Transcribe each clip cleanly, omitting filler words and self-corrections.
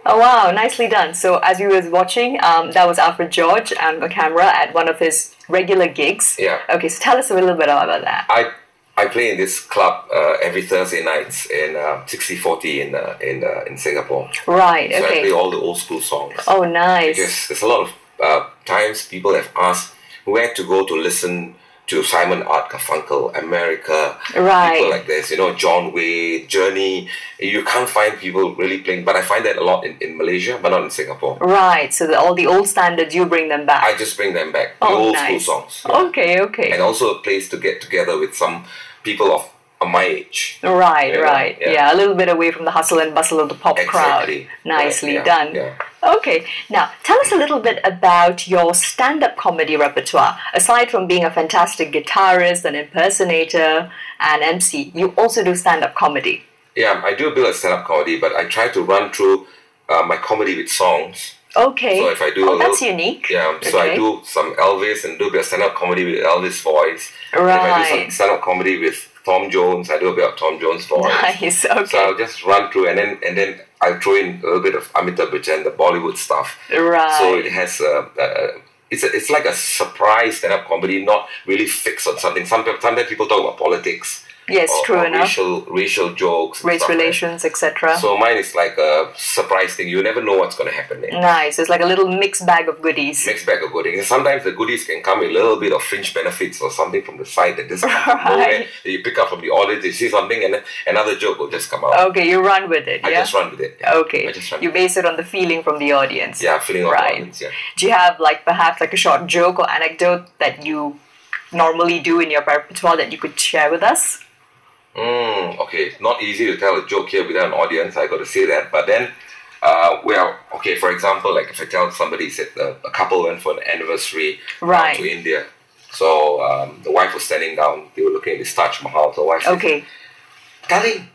Oh wow, nicely done. So as you was watching, that was Alfred George on the camera at one of his regular gigs. Yeah. Okay, so tell us a little bit about that. I play in this club every Thursday nights in 6040 in Singapore. Right. So Okay. I play all the old school songs. Oh, nice. Because there's a lot of times people have asked where to go to listen to Simon Art Garfunkel, America, Right. people like this, John Wayne, Journey. You can't find people really playing, but I find that a lot in Malaysia, but not in Singapore. Right. So all the old standards, you bring them back. I just bring them back, the Oh, old nice. school songs. Okay. Okay. And also a place to get together with some people of my age. Right. Right. Yeah. Yeah. A little bit away from the hustle and bustle of the pop crowd. Exactly. Nicely Yeah, done. yeah. Okay, now tell us a little bit about your stand-up comedy repertoire. Aside from being a fantastic guitarist, an impersonator, and MC, you also do stand-up comedy. Yeah, I do a bit of stand-up comedy, but I try to run through my comedy with songs. Okay. So if I do that's unique. Yeah, so I do some Elvis and do a bit of stand-up comedy with Elvis voice. Right. If I do some stand-up comedy with Tom Jones, I do a bit of Tom Jones voice. Nice. Okay. So I'll just run through and then I'll throw in a little bit of Amitabh Bachchan, the Bollywood stuff. Right. So it has it's like a surprise stand-up comedy, not really fixed on something. Sometimes people talk about politics. Yes, true or enough. Racial jokes. Race relations, etc. So mine is like a surprise thing. You never know what's going to happen there. Nice. It's like a little mixed bag of goodies. Mixed bag of goodies. And sometimes the goodies can come with a little bit of fringe benefits or something from the side that just comes from nowhere. That you pick up from the audience, you see something, and then another joke will just come out. Okay, you run with it. I just run with it. Yeah. Okay. I just run You with it. base it on the feeling from the audience. Yeah, feeling of the audience. Yeah. Do you have perhaps a short joke or anecdote that you normally do in your repertoire that you could share with us? Okay, not easy to tell a joke here without an audience, I got to say that. But then, okay, for example, like if I tell somebody, said a couple went for an anniversary Right. to India. So the wife was standing down, they were looking at this Taj Mahal. So the wife said, Okay. "Darling,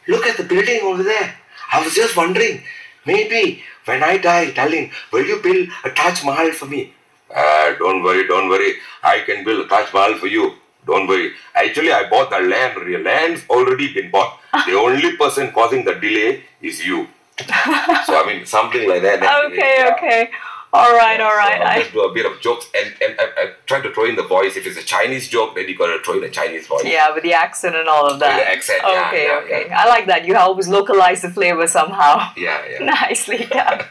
look at the building over there. I was just wondering, maybe when I die, darling, will you build a Taj Mahal for me?" Don't worry. I can build a Taj Mahal for you. Don't worry. Actually, I bought the land. The land's already been bought. The only person causing the delay is you. So, I mean, something like that. Okay. All right. So I'll just do a bit of jokes and I try to throw in the voice. If it's a Chinese joke, then you got to throw in a Chinese voice. Yeah, with the accent and all of that. With the accent, Okay. I like that. You always localize the flavor somehow. Yeah. Nicely done.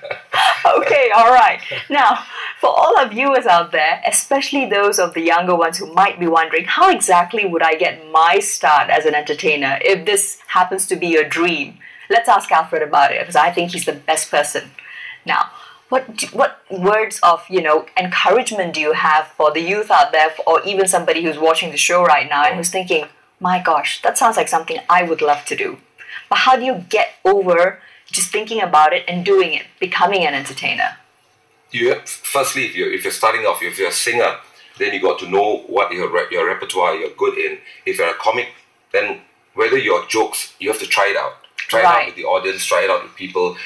Okay, all right. Now, for all our viewers out there, especially those of the younger ones who might be wondering, how exactly would I get my start as an entertainer if this happens to be your dream? Let's ask Alfred about it because I think he's the best person. Now, what words of encouragement do you have for the youth out there, or even somebody who's watching the show right now and who's thinking, my gosh, that sounds like something I would love to do. But how do you get over just thinking about it and doing it, becoming an entertainer? Firstly, if you're starting off, if you're a singer, then you got to know what your repertoire you're good in. If you're a comic, then whether your jokes, you have to try it out. Try it out with the audience, try it out with people.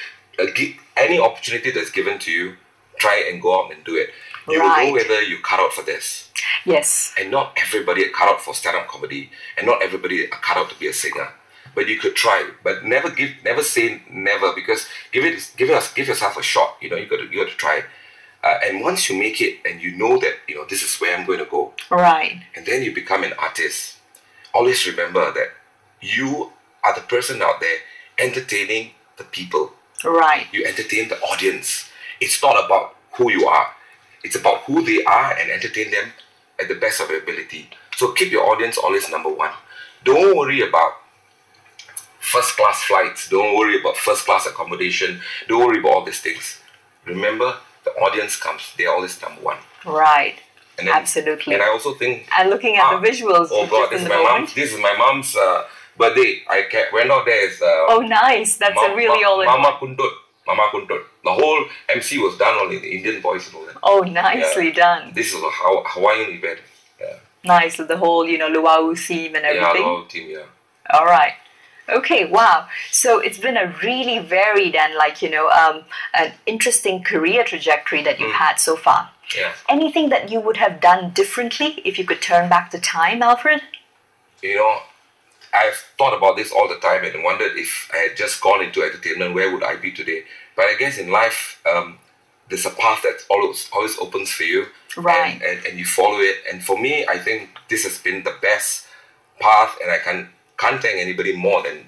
Any opportunity that's given to you, try and go out and do it. You will know whether you cut out for this. Yes. And not everybody are cut out for stand-up comedy, and not everybody are cut out to be a singer. But you could try, but never say never, because give yourself a shot. You got to try. And once you make it, and you know that this is where I'm going to go, right? And then you become an artist. Always remember that you are the person out there entertaining the people. Right. You entertain the audience. It's not about who you are. It's about who they are and entertain them at the best of your ability. So keep your audience always number one. Don't worry about first class flights. Don't worry about first class accommodation. Don't worry about all these things. Remember, the audience comes. They're always number one. Right. And then, absolutely. And I also think... And looking at the visuals... Oh God, this is my mom's birthday. I went out there. Oh, nice. That's a really all-in-one. Mama Kuntut. The whole MC was done only the Indian voice and all that. Oh, nicely done. This is a Hawaiian event. Yeah. Nice. The whole, luau theme and everything. Yeah, luau theme, yeah. All right. Okay, wow. So it's been a really varied and an interesting career trajectory that you've had so far. Yeah. Anything that you would have done differently if you could turn back the time, Alfred? I've thought about this all the time and wondered if I had just gone into entertainment, where would I be today? But I guess in life, there's a path that always opens for you, Right. and you follow it. And for me, I think this has been the best path, and I can't thank anybody more than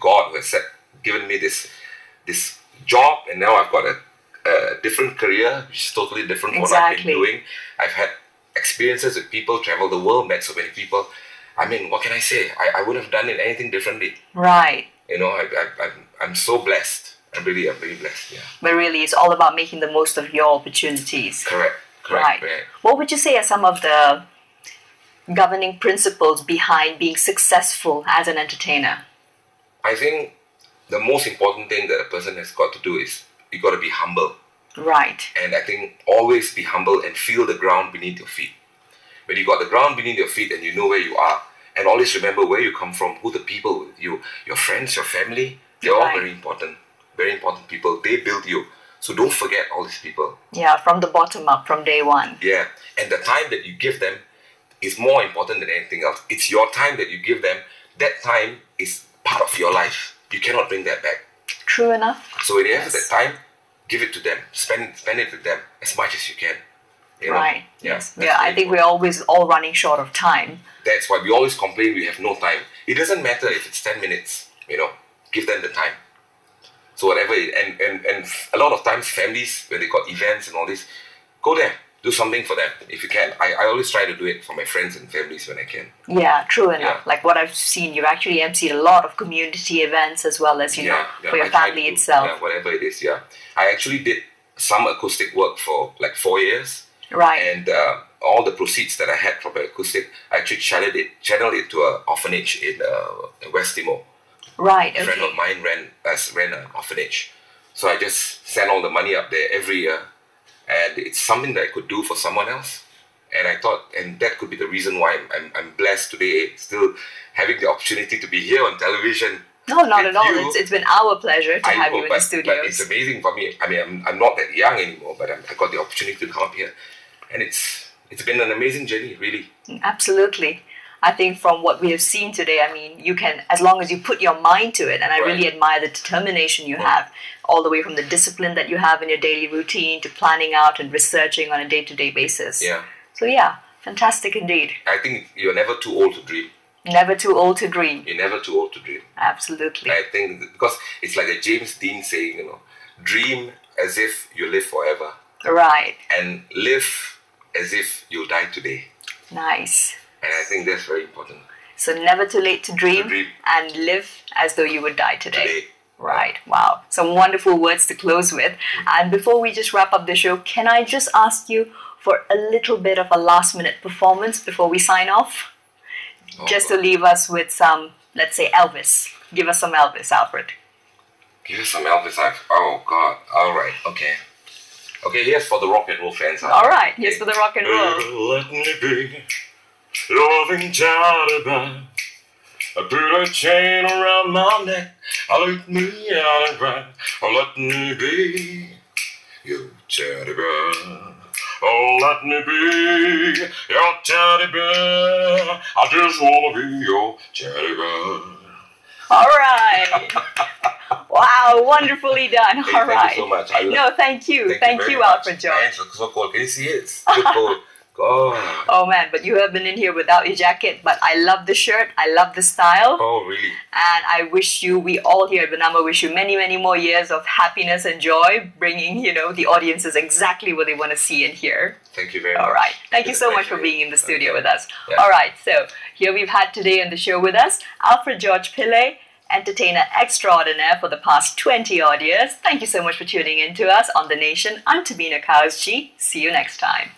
God, who has given me this job, and now I've got a different career, which is totally different from what I've been doing. I've had experiences with people, traveled the world, met so many people. I mean, what can I say? I wouldn't have done it anything differently. Right. You know, I'm so blessed. I'm really blessed. Yeah. But really, it's all about making the most of your opportunities. Correct. Right. What would you say are some of the governing principles behind being successful as an entertainer? I think the most important thing that a person has got to do is you got to be humble. Right. And I think always be humble and feel the ground beneath your feet. When you got the ground beneath your feet and you know where you are, and always remember where you come from, who the people with you, your friends, your family, they're all very important people. They build you. So don't forget all these people. Yeah, from the bottom up, from day one. Yeah, and the time that you give them is more important than anything else. It's your time that you give them. That time is part of your life. You cannot bring that back. True enough. So when you have that time, give it to them. Spend it with them as much as you can. You know? Right. Yeah, Yes. Yeah, I think we're always all running short of time. That's why we always complain we have no time. It doesn't matter if it's 10 minutes, you know, give them the time. So whatever, and a lot of times families, when they got events and all this, go there, do something for them if you can. I always try to do it for my friends and families when I can. Yeah, true enough. Like what I've seen, you've actually emceed a lot of community events as well as, you know, for your family itself. Yeah, whatever it is, yeah. I actually did some acoustic work for like 4 years. Right. And all the proceeds that I had from the acoustic, I actually channeled it to an orphanage in West Timor. Right, A friend of mine ran an orphanage. So I just sent all the money up there every year. And it's something that I could do for someone else. And I thought, and that could be the reason why I'm blessed today, still having the opportunity to be here on television. No, not at all. It's been our pleasure to have you in the studios. But it's amazing for me. I mean, I'm not that young anymore, but I got the opportunity to come up here. And it's been an amazing journey, really. Absolutely. I think from what we have seen today, I mean, you can, as long as you put your mind to it, and I really admire the determination you have, all the way from the discipline that you have in your daily routine to planning out and researching on a day-to-day basis. Yeah. So yeah, fantastic indeed. I think you're never too old to dream. Never too old to dream. You're never too old to dream. Absolutely. I think because it's like a James Dean saying, you know, dream as if you live forever. Right. And live as if you'll die today. Nice. And I think that's very important. So never too late to dream and live as though you would die today. Right. Wow. Some wonderful words to close with. And before we just wrap up the show, can I just ask you for a little bit of a last minute performance before we sign off? Just to leave us with some, let's say, Elvis. Give us some Elvis, Alfred. Give us some Elvis. Oh, God. All right. Okay. Okay, here's for the rock and roll fans. All right. Here's for the rock and roll. Let me be loving child. I put a chain around my neck. Let me out and ride. Let me be your teddy bear. Oh, let me be your teddy bear. I just want to be your teddy bear. All right. Wow, wonderfully done. Hey, all right. Thank you so much. Thank you. Thank you, Alfred George. My hands are so cold. Can you see it? It's so cold. God. Oh man, but you have been in here without your jacket. But I love the shirt. I love the style. Oh, really? And I wish you, we all here at Bernama wish you many, many more years of happiness and joy, bringing, you know, the audiences exactly what they want to see and hear. Thank you very much. All right. Thank you so much for being in the studio with us. Yeah. All right. So here we've had today on the show with us, Alfred George Pillay, entertainer extraordinaire for the past 20 odd years. Thank you so much for tuning in to us on The Nation. I'm Tabina Kausji. See you next time.